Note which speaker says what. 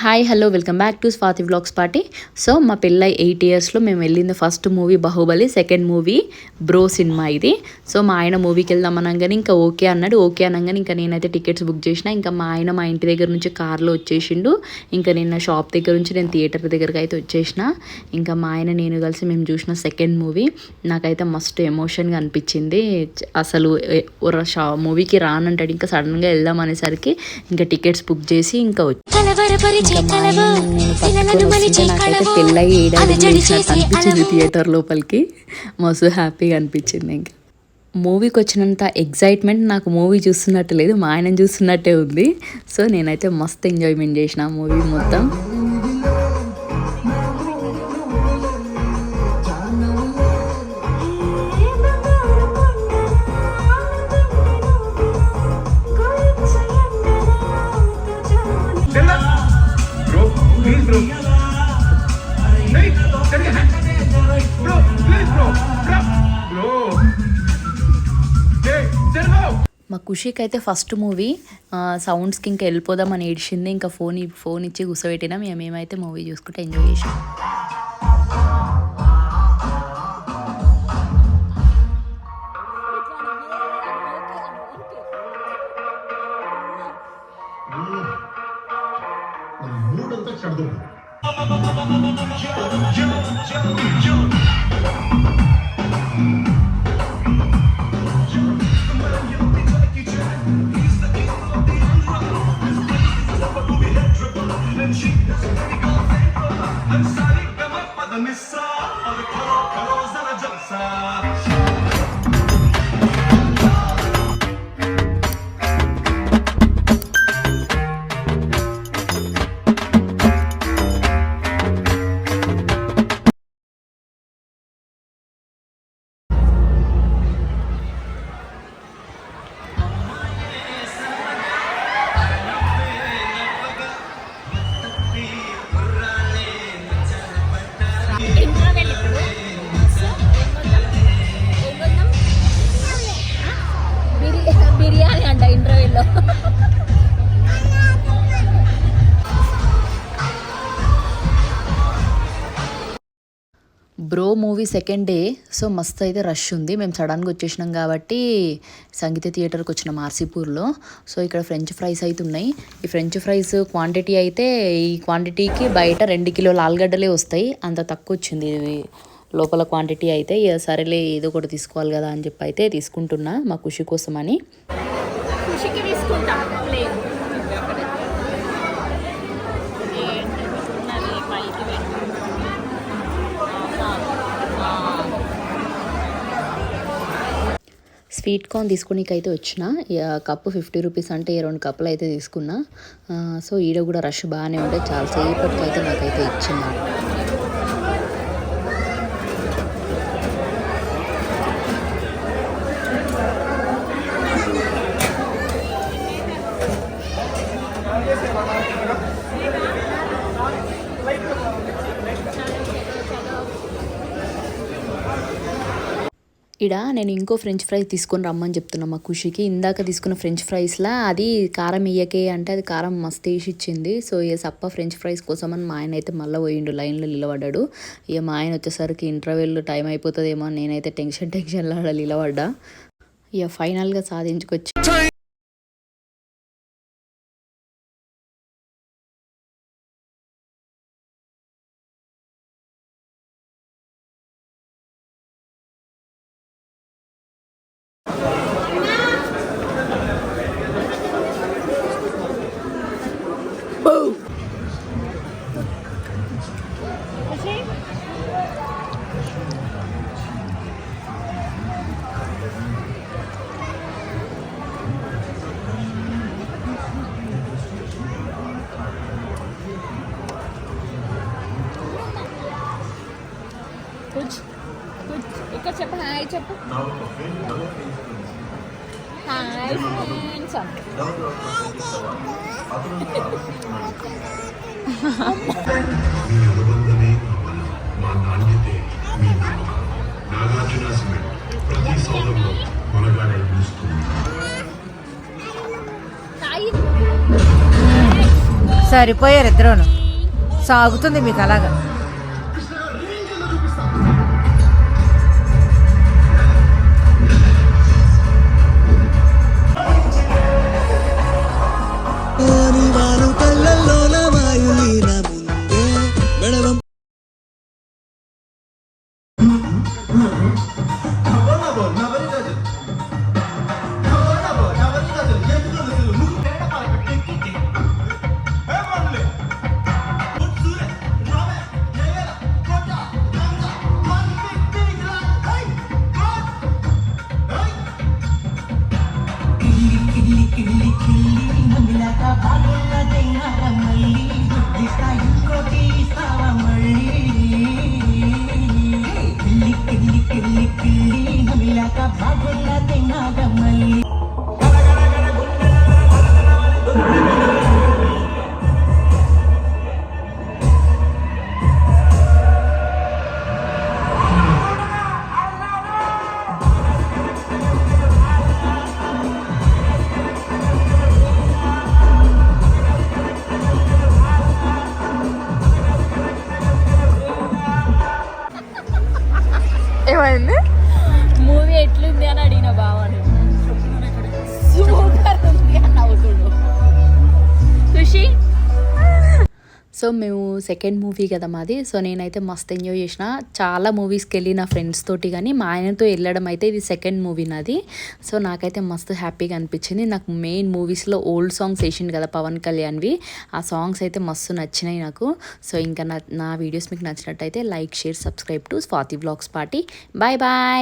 Speaker 1: Hi hello welcome back to Swathi vlogs party. So మా పెళ్ళై 8 ఇయర్స్లో మేము వెళ్ళింది first movie Baahubali, second movie bro cinema ఇది. సో మా ఆయన మూవీకి వెళ్దాం అనగానే ఇంకా ఓకే అన్నాడు. ఓకే అనగానే ఇంకా నేనైతే టికెట్స్ బుక్ చేసిన. ఇంకా మా ఆయన మా ఇంటి దగ్గర నుంచి కార్లో వచ్చేసిండు. ఇంకా నిన్న షాప్ దగ్గర నుంచి నేను థియేటర్ దగ్గరకు అయితే వచ్చేసిన. ఇంకా మా ఆయన నేను కలిసి మేము చూసిన సెకండ్ మూవీ నాకైతే మస్తు ఎమోషన్గా అనిపించింది. అసలు మూవీకి రానంటాడు, ఇంకా సడన్గా వెళ్దాం అనేసరికి ఇంకా టికెట్స్ బుక్ చేసి ఇంకా నాకైతే పెళ్ళయి అనిపించింది థియేటర్ లోపలికి. మస్తు హ్యాపీగా అనిపించింది. ఇంకా మూవీకి వచ్చినంత ఎగ్జైట్మెంట్ నాకు మూవీ చూస్తున్నట్టు లేదు, మా ఆయన చూస్తున్నట్టే ఉంది. సో నేనైతే మస్తు ఎంజాయ్మెంట్ చేసిన మూవీ మొత్తం. మా ఖుషికి అయితే ఫస్ట్ మూవీ సౌండ్స్కి ఇంకా వెళ్ళిపోదామని ఏడిచింది. ఇంకా ఫోన్ ఇచ్చి కూర్చోబెట్టినాం. మేమైతే మూవీ చూసుకుంటే ఎంజాయ్ చేసాం. బిర్యానీ అంట ఇంటర్వ్యూలో. Bro movie second day. So మస్తు అయితే రష్ ఉంది. మేము సడన్గా వచ్చేసినాం కాబట్టి సంగీత థియేటర్కి వచ్చినాం ఆర్సీపూర్లో. సో ఇక్కడ ఫ్రెంచ్ ఫ్రైస్ అయితే ఉన్నాయి. ఈ ఫ్రెంచ్ ఫ్రైస్ క్వాంటిటీ అయితే ఈ క్వాంటిటీకి బయట 2 కిలోల ఆలుగడ్డలే వస్తాయి. అంత తక్కువ వచ్చింది ఇది లోపల క్వాంటిటీ అయితే. సరేలే ఏదో ఒకటి తీసుకోవాలి కదా అని చెప్పి అయితే తీసుకుంటున్నా మా ఖుషి కోసమని. ఖుషికి తీసుకుంటా. స్వీట్ కార్న్ తీసుకునేకైతే వచ్చిన. కప్పు 50 రూపీస్ అంటే 2 కప్పులు అయితే తీసుకున్నా. సో ఈడ కూడా రష్ బాగానే ఉండే, చాలాసేపటికి అయితే నాకైతే ఇచ్చింది. ఇడ నేను ఇంకో ఫ్రెంచ్ ఫ్రైస్ తీసుకొని రమ్మని చెప్తున్నా మా ఖుషికి. ఇందాక తీసుకున్న ఫ్రెంచ్ ఫ్రైస్లా అది కారం వేయకే అంటే అది కారం మస్తు వేసి ఇచ్చింది. సో ఇక సప్ప ఫ్రెంచ్ ఫ్రైస్ కోసం అని మా ఆయన అయితే మళ్ళీ పోయిండు, లైన్లో నిలబడ్డాడు. ఇక మా ఆయన వచ్చేసరికి ఇంటర్వెల్ టైం అయిపోతుందేమో అని నేనైతే టెన్షన్లో నిలబడ్డా. ఇక ఫైనల్గా సాధించుకొచ్చి ఇక్కడ చెప్పు, హాయ్ చెప్పు. Hi friends.
Speaker 2: సరిపోయారు ఇద్దరును. సాగుతుంది మీకు అలాగా.
Speaker 1: ఏమైంది? మూవీ ఎట్లుంది అని అడిగిన బావని. సూపర్ ఉంది అని నవ్వుతుడు ఖుషి. సో మేము సెకండ్ మూవీ కదా మాది. సో నేనైతే మస్త్ ఎంజాయ్ చేసిన. చాలా మూవీస్కి వెళ్ళి నా ఫ్రెండ్స్ తోటి, కానీ మా ఆయనతో వెళ్ళడం అయితే ఇది సెకండ్ మూవీ నాది. సో నాకైతే మస్తు హ్యాపీగా అనిపించింది. నాకు మెయిన్ మూవీస్లో ఓల్డ్ సాంగ్స్ వేసిండు కదా పవన్ కళ్యాణ్వి, ఆ సాంగ్స్ అయితే మస్తు నచ్చినాయి నాకు. సో ఇంకా నా వీడియోస్ మీకు నచ్చినట్టయితే like, share, subscribe to Swathi vlogs party. Bye bye.